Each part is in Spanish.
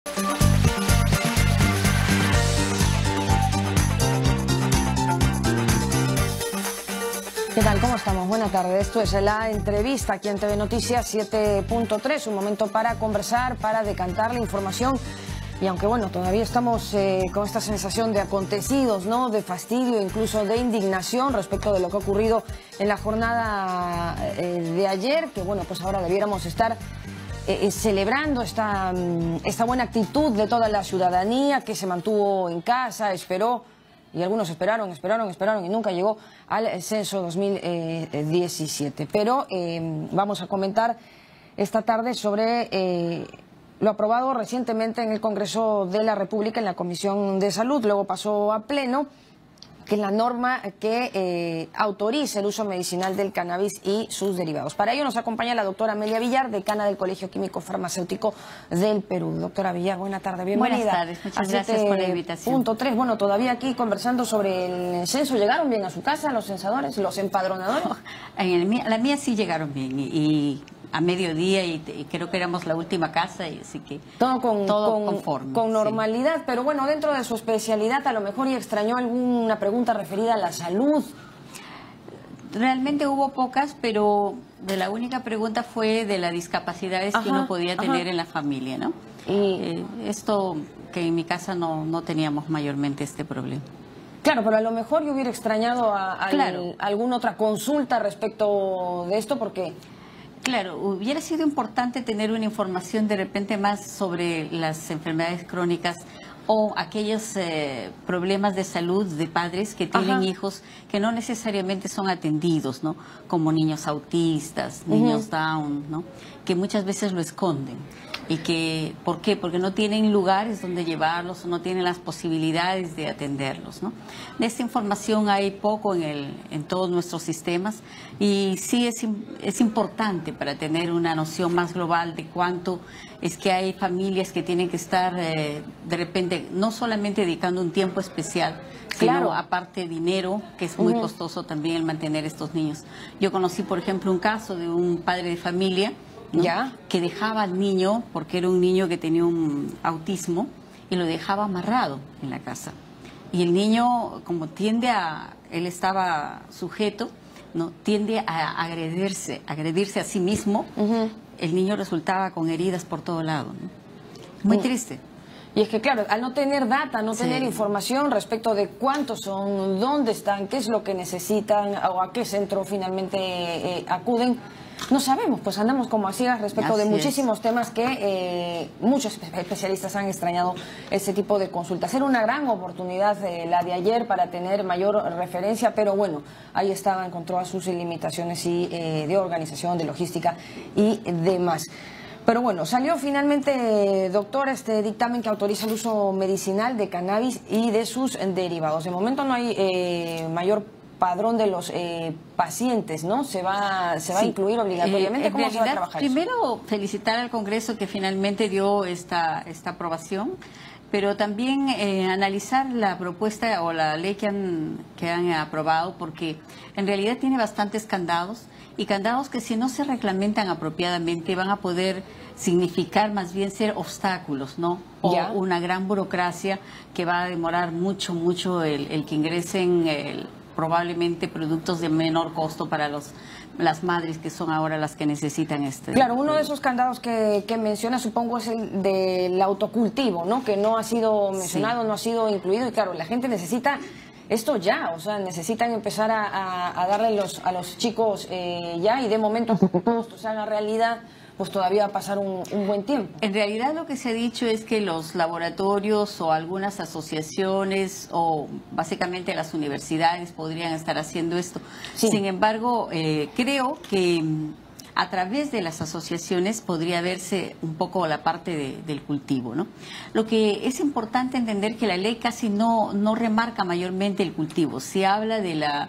¿Qué tal? ¿Cómo estamos? Buenas tardes. Esto es la entrevista aquí en TV Noticias 7.3. Un momento para conversar, para decantar la información. Y aunque bueno, todavía estamos con esta sensación de acontecidos, ¿no? De fastidio, incluso de indignación respecto de lo que ha ocurrido en la jornada de ayer, que bueno, pues ahora debiéramos estar celebrando esta buena actitud de toda la ciudadanía que se mantuvo en casa, esperó. Y algunos esperaron y nunca llegó al censo 2017. Pero vamos a comentar esta tarde sobre lo aprobado recientemente en el Congreso de la República, en la Comisión de Salud. Luego pasó a pleno, que es la norma que autoriza el uso medicinal del cannabis y sus derivados. Para ello nos acompaña la doctora Amelia Villar, decana del Colegio Químico Farmacéutico del Perú. Doctora Villar, buena tarde, bienvenida. Buenas tardes, muchas gracias por la invitación. Punto 3, bueno, todavía aquí conversando sobre el censo. ¿Llegaron bien a su casa los censadores, los empadronadores? La mía sí llegaron bien y a mediodía y creo que éramos la última casa, y así que todo conforme. Con normalidad, sí. Pero bueno, dentro de su especialidad a lo mejor y extrañó alguna pregunta referida a la salud. Realmente hubo pocas, pero de la única pregunta fue de las discapacidades que uno podía tener en la familia, ¿no? Y esto que en mi casa no teníamos mayormente este problema. Claro, pero a lo mejor yo hubiera extrañado alguna otra consulta respecto de esto, porque... Claro, hubiera sido importante tener una información de repente más sobre las enfermedades crónicas o aquellos problemas de salud de padres que tienen hijos que no necesariamente son atendidos, ¿no? Como niños autistas, niños Down, ¿no? Que muchas veces lo esconden. Y que, ¿por qué? Porque no tienen lugares donde llevarlos o no tienen las posibilidades de atenderlos, ¿no? De esta información hay poco en todos nuestros sistemas y sí es importante para tener una noción más global de cuánto es que hay familias que tienen que estar de repente no solamente dedicando un tiempo especial, sino aparte dinero, que es muy costoso también el mantener estos niños. Yo conocí, por ejemplo, un caso de un padre de familia, ¿no? Que dejaba al niño, porque era un niño que tenía un autismo, y lo dejaba amarrado en la casa. Y el niño, como él estaba sujeto, ¿no? Tiende a agredirse a sí mismo. El niño resultaba con heridas por todo lado, ¿no? Muy triste. Y es que claro, al no tener data, no tener información respecto de cuántos son, dónde están, qué es lo que necesitan o a qué centro finalmente acuden, no sabemos, pues andamos como a ciegas respecto de muchísimos temas que muchos especialistas han extrañado ese tipo de consultas. Era una gran oportunidad la de ayer para tener mayor referencia, pero bueno, ahí estaba, encontró a sus limitaciones y de organización, de logística y demás. Pero bueno, salió finalmente, doctora, este dictamen que autoriza el uso medicinal de cannabis y de sus derivados. De momento no hay mayor padrón de los pacientes, ¿no? Se va a incluir obligatoriamente. ¿Cómo se va a trabajar primero, eso? felicitar al Congreso que finalmente dio esta aprobación, pero también analizar la propuesta o la ley que han aprobado, porque en realidad tiene bastantes candados, y candados que si no se reglamentan apropiadamente van a poder significar más bien ser obstáculos, ¿no? O una gran burocracia que va a demorar mucho el que ingresen probablemente productos de menor costo para las madres que son ahora las que necesitan este. Claro, uno de esos candados que menciona, supongo, es el del autocultivo, ¿no? Que no ha sido mencionado, no ha sido incluido, y claro, la gente necesita esto ya, o sea, necesitan empezar a darle a los chicos ya, y de momento que todo esto se haga realidad, pues todavía va a pasar un buen tiempo. En realidad lo que se ha dicho es que los laboratorios o algunas asociaciones o básicamente las universidades podrían estar haciendo esto. Sin embargo, creo que a través de las asociaciones podría verse un poco la parte del cultivo, ¿no? Lo que es importante entender que la ley casi no remarca mayormente el cultivo. Se habla de la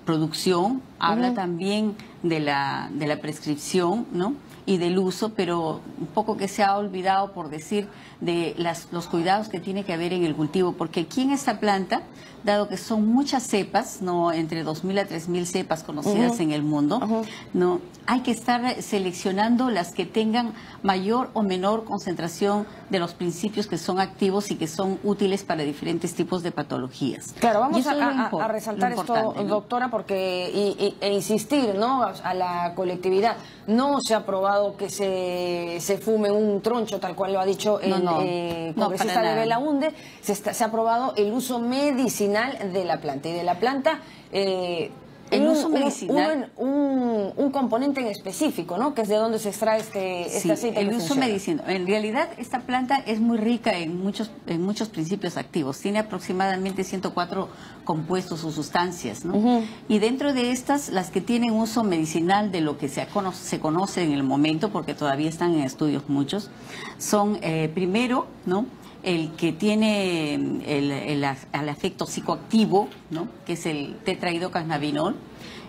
producción, habla también de la prescripción, ¿no? y del uso, pero un poco que se ha olvidado por decir de los cuidados que tiene que haber en el cultivo, porque aquí en esta planta, dado que son muchas cepas, no, entre 2.000 a 3.000 cepas conocidas en el mundo, no, hay que estar seleccionando las que tengan mayor o menor concentración de los principios que son activos y que son útiles para diferentes tipos de patologías. Claro, vamos a resaltar esto, ¿no? Doctora, porque e insistir, ¿no?, a la colectividad. No se ha probado que se fume un troncho, tal cual lo ha dicho el congresista de Belaunde. Se ha probado el uso medicinal de la planta, y de la planta el uso medicinal, un componente en específico, ¿no?, que es de donde se extrae este aceite. El uso medicinal. En realidad, esta planta es muy rica en muchos principios activos. Tiene aproximadamente 104 compuestos o sustancias, ¿no? Y dentro de estas, las que tienen uso medicinal, de lo que se conoce en el momento, porque todavía están en estudios muchos, son primero, ¿no?, el que tiene el efecto psicoactivo, ¿no?, que es el tetrahidrocannabinol,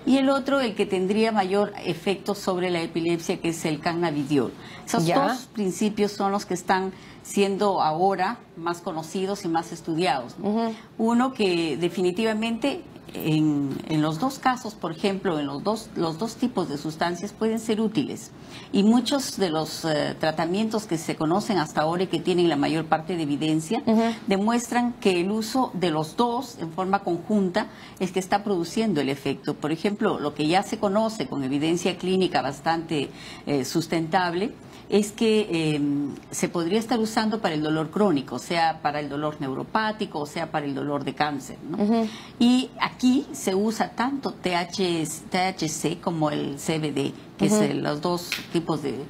y el otro, el que tendría mayor efecto sobre la epilepsia, que es el cannabidiol. Esos dos principios son los que están siendo ahora más conocidos y más estudiados, ¿no? Uno que definitivamente en los dos casos, por ejemplo, en los dos tipos de sustancias pueden ser útiles, y muchos de los tratamientos que se conocen hasta ahora y que tienen la mayor parte de evidencia demuestran que el uso de los dos en forma conjunta es que está produciendo el efecto. Por ejemplo, lo que ya se conoce con evidencia clínica bastante sustentable es que se podría estar usando para el dolor crónico, sea para el dolor neuropático, o sea para el dolor de cáncer, ¿no? Y aquí se usa tanto THC como el CBD, que es los dos tipos de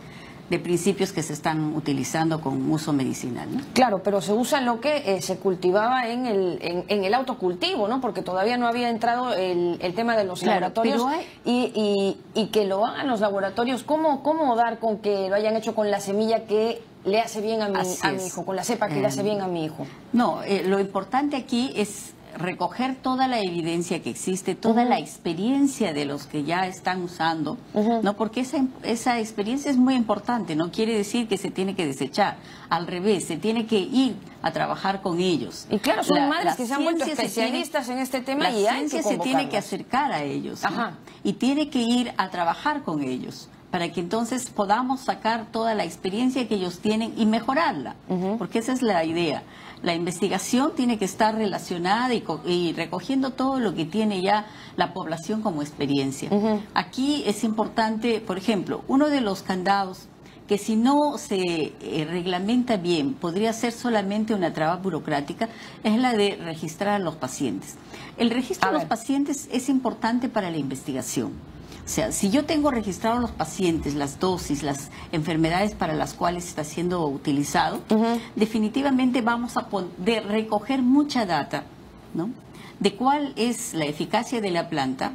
principios que se están utilizando con uso medicinal, ¿no? Claro, pero se usa lo que se cultivaba en el autocultivo, ¿no? Porque todavía no había entrado el tema de los laboratorios, y que lo hagan los laboratorios. ¿Cómo dar con que lo hayan hecho con la semilla que le hace bien a mi hijo, con la cepa que le hace bien a mi hijo? No, lo importante aquí es recoger toda la evidencia que existe, toda la experiencia de los que ya están usando, ¿no? Porque esa experiencia es muy importante. No quiere decir que se tiene que desechar, al revés, se tiene que ir a trabajar con ellos. Y claro, son madres que se han vuelto especialistas en este tema, y la ciencia se tiene que acercar a ellos, ¿no? Y tiene que ir a trabajar con ellos, para que entonces podamos sacar toda la experiencia que ellos tienen y mejorarla, porque esa es la idea. La investigación tiene que estar relacionada y recogiendo todo lo que tiene ya la población como experiencia. Aquí es importante, por ejemplo, uno de los candados que, si no se reglamenta bien, podría ser solamente una traba burocrática, es la de registrar a los pacientes. El registro de los pacientes es importante para la investigación. O sea, si yo tengo registrados los pacientes, las dosis, las enfermedades para las cuales está siendo utilizado, definitivamente vamos a poder recoger mucha data, ¿no?, de cuál es la eficacia de la planta,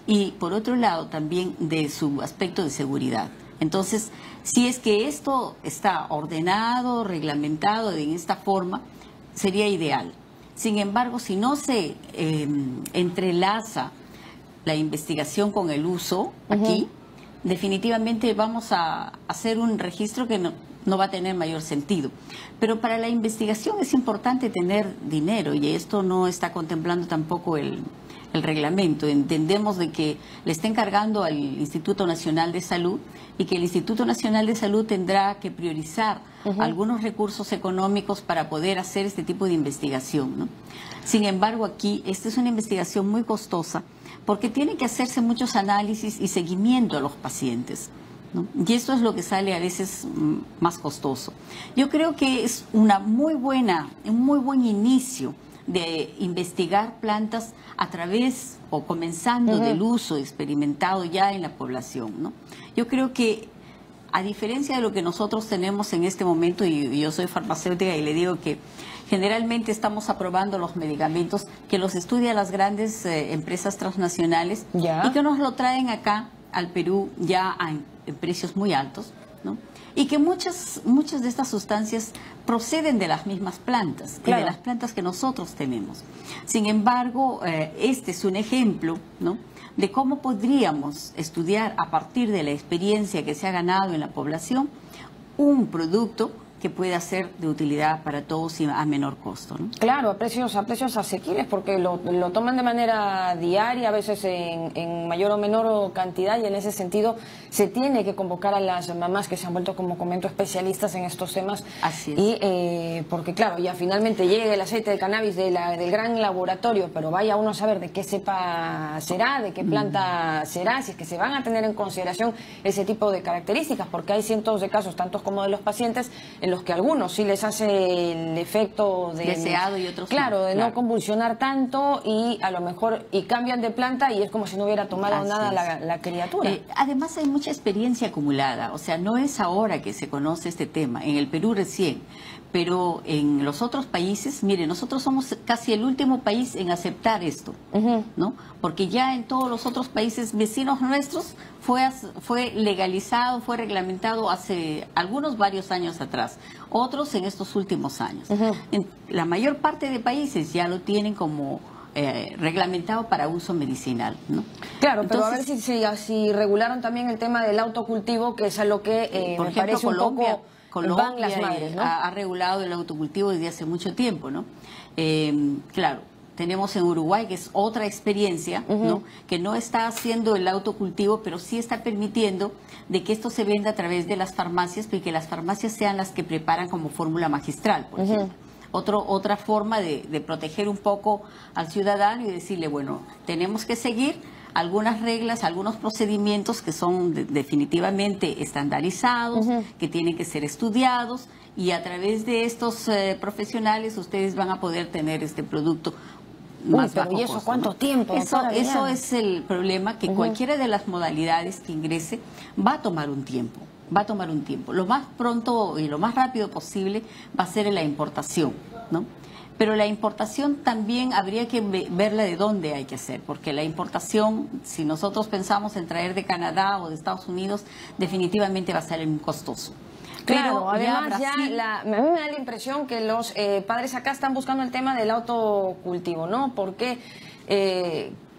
y por otro lado también de su aspecto de seguridad. Entonces, si es que esto está ordenado, reglamentado en esta forma, sería ideal. Sin embargo, si no se entrelaza la investigación con el uso aquí, definitivamente vamos a hacer un registro que no va a tener mayor sentido. Pero para la investigación es importante tener dinero, y esto no está contemplando tampoco el reglamento. Entendemos de que le está encargando al Instituto Nacional de Salud, y que el Instituto Nacional de Salud tendrá que priorizar algunos recursos económicos para poder hacer este tipo de investigación, ¿no? Sin embargo, aquí esta es una investigación muy costosa, porque tiene que hacerse muchos análisis y seguimiento a los pacientes, ¿no? Y esto es lo que sale a veces más costoso. Yo creo que es un muy buen inicio de investigar plantas a través o comenzando del uso experimentado ya en la población, ¿no? Yo creo que, a diferencia de lo que nosotros tenemos en este momento, y yo soy farmacéutica y le digo que generalmente estamos aprobando los medicamentos que los estudian las grandes empresas transnacionales y que nos lo traen acá al Perú ya en precios muy altos, ¿no? Y que muchas de estas sustancias proceden de las mismas plantas, y de las plantas que nosotros tenemos. Sin embargo, este es un ejemplo, ¿no?, de cómo podríamos estudiar a partir de la experiencia que se ha ganado en la población un producto que pueda ser de utilidad para todos y a menor costo, ¿no? Claro, a precios asequibles, porque lo toman de manera diaria, a veces en mayor o menor cantidad, y en ese sentido se tiene que convocar a las mamás que se han vuelto, como comento, especialistas en estos temas. Así es. Y porque claro, ya finalmente llega el aceite de cannabis del gran laboratorio, pero vaya uno a saber de qué cepa será, de qué planta será, si es que se van a tener en consideración ese tipo de características, porque hay cientos de casos, tantos como de los pacientes, en los que a algunos sí les hace el efecto deseado y otros claro, no, de no convulsionar tanto, y a lo mejor cambian de planta y es como si no hubiera tomado nada la criatura. Además hay mucha experiencia acumulada, o sea, no es ahora que se conoce este tema, en el Perú recién, pero en los otros países, mire, nosotros somos casi el último país en aceptar esto, ¿no? Porque ya en todos los otros países vecinos nuestros fue legalizado, fue reglamentado hace varios años atrás, otros en estos últimos años. En la mayor parte de países ya lo tienen como reglamentado para uso medicinal, ¿no? Claro, pero entonces, a ver si regularon también el tema del autocultivo, que es a lo que por me ejemplo, parece un poco Colombia van las madres, ¿no? ha regulado el autocultivo desde hace mucho tiempo, ¿no? Claro, tenemos en Uruguay, que es otra experiencia, ¿no? Que no está haciendo el autocultivo, pero sí está permitiendo de que esto se venda a través de las farmacias, y que las farmacias sean las que preparan como fórmula magistral, por ejemplo. Otra forma de proteger un poco al ciudadano y decirle, bueno, tenemos que seguir algunas reglas, algunos procedimientos que son definitivamente estandarizados, que tienen que ser estudiados, y a través de estos profesionales ustedes van a poder tener este producto más bajo costo. ¿Y eso cuánto tiempo? Eso es el problema, que cualquiera de las modalidades que ingrese va a tomar un tiempo. Lo más pronto y lo más rápido posible va a ser la importación, ¿no? Pero la importación también habría que verla de dónde hay que hacer, porque la importación, si nosotros pensamos en traer de Canadá o de Estados Unidos, definitivamente va a ser muy costoso. Claro, además a mí me da la impresión que los padres acá están buscando el tema del autocultivo, ¿no? Porque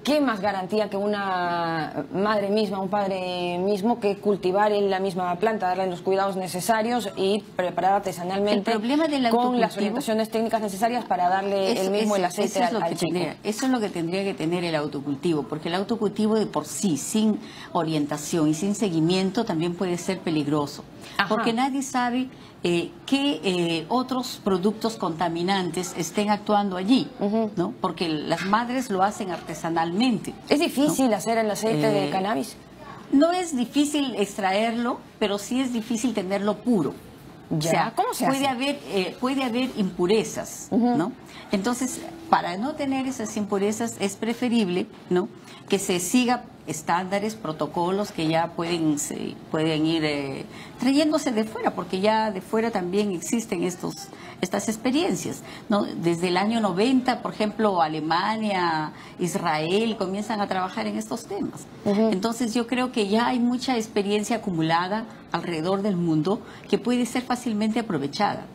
¿qué más garantía que una madre misma, un padre mismo, que cultivar en la misma planta, darle los cuidados necesarios y preparar artesanalmente con las orientaciones técnicas necesarias para darle el aceite al chico? Eso es lo que tendría que tener el autocultivo, porque el autocultivo de por sí, sin orientación y sin seguimiento, también puede ser peligroso. Porque nadie sabe qué otros productos contaminantes estén actuando allí, ¿no? Porque las madres lo hacen artesanalmente. ¿Es difícil hacer el aceite de cannabis? No es difícil extraerlo, pero sí es difícil tenerlo puro. O sea, ¿cómo se hace? Puede haber impurezas, ¿no? Entonces, para no tener esas impurezas es preferible, ¿no?, que se siga estándares, protocolos que ya pueden ir trayéndose de fuera, porque ya de fuera también existen estas experiencias, ¿no? Desde el año 90, por ejemplo, Alemania, Israel comienzan a trabajar en estos temas. Entonces yo creo que ya hay mucha experiencia acumulada alrededor del mundo que puede ser fácilmente aprovechada.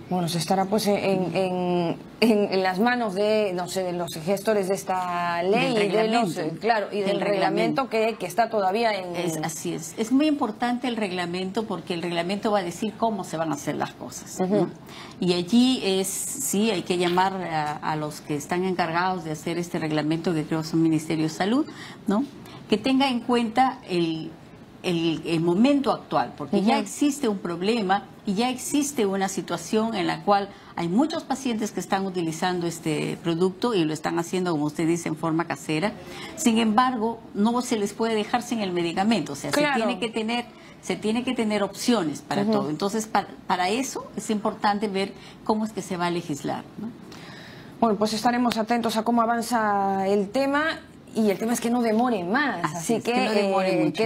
Bueno, se estará pues en las manos de, no sé, de los gestores de esta ley y del reglamento que está todavía en... Así es. Es muy importante el reglamento, porque el reglamento va a decir cómo se van a hacer las cosas, ¿no? Y allí sí, hay que llamar a los que están encargados de hacer este reglamento, que creo que es el Ministerio de Salud, ¿no?, que tenga en cuenta el momento actual, porque ya existe un problema y ya existe una situación en la cual hay muchos pacientes que están utilizando este producto y lo están haciendo, como usted dice, en forma casera. Sin embargo, no se les puede dejar sin el medicamento, o sea, se tiene que tener opciones para todo. Entonces, para eso es importante ver cómo es que se va a legislar, ¿no? Bueno, pues estaremos atentos a cómo avanza el tema. Y el tema es que no demore más, así que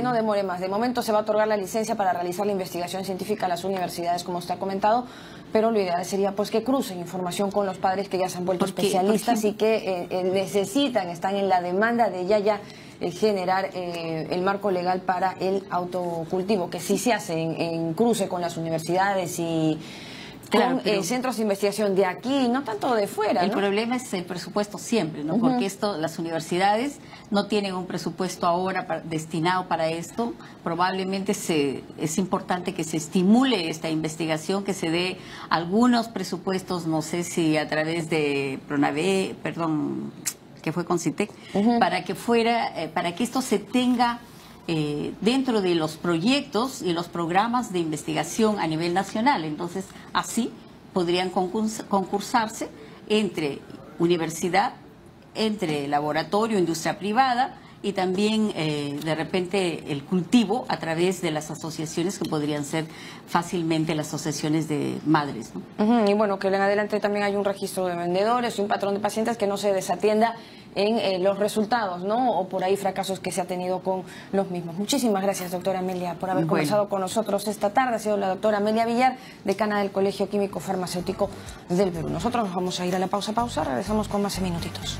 no demore más. De momento se va a otorgar la licencia para realizar la investigación científica a las universidades, como usted ha comentado, pero lo ideal sería pues que crucen información con los padres que ya se han vuelto especialistas y que están en la demanda de ya generar el marco legal para el autocultivo, que sí se hace en cruce con las universidades y Claro, con centros de investigación de aquí, no tanto de fuera, El ¿no? problema es el presupuesto siempre, ¿no? Porque las universidades no tienen un presupuesto ahora destinado para esto. Probablemente es importante que se estimule esta investigación, que se dé algunos presupuestos, no sé si a través de Pronave, que fue con CITEC, para que esto se tenga dentro de los proyectos y los programas de investigación a nivel nacional. Entonces, así podrían concursarse entre universidad, entre laboratorio, industria privada y también de repente el cultivo a través de las asociaciones que podrían ser fácilmente las asociaciones de madres, ¿no? Y bueno, que en adelante también hay un registro de vendedores y un patrón de pacientes que no se desatienda en los resultados, ¿no? O por ahí fracasos que se ha tenido con los mismos. Muchísimas gracias, doctora Amelia, por haber conversado con nosotros esta tarde. Ha sido la doctora Amelia Villar, decana del Colegio Químico Farmacéutico del Perú. Nosotros nos vamos a ir a la pausa. Regresamos con más en minutitos.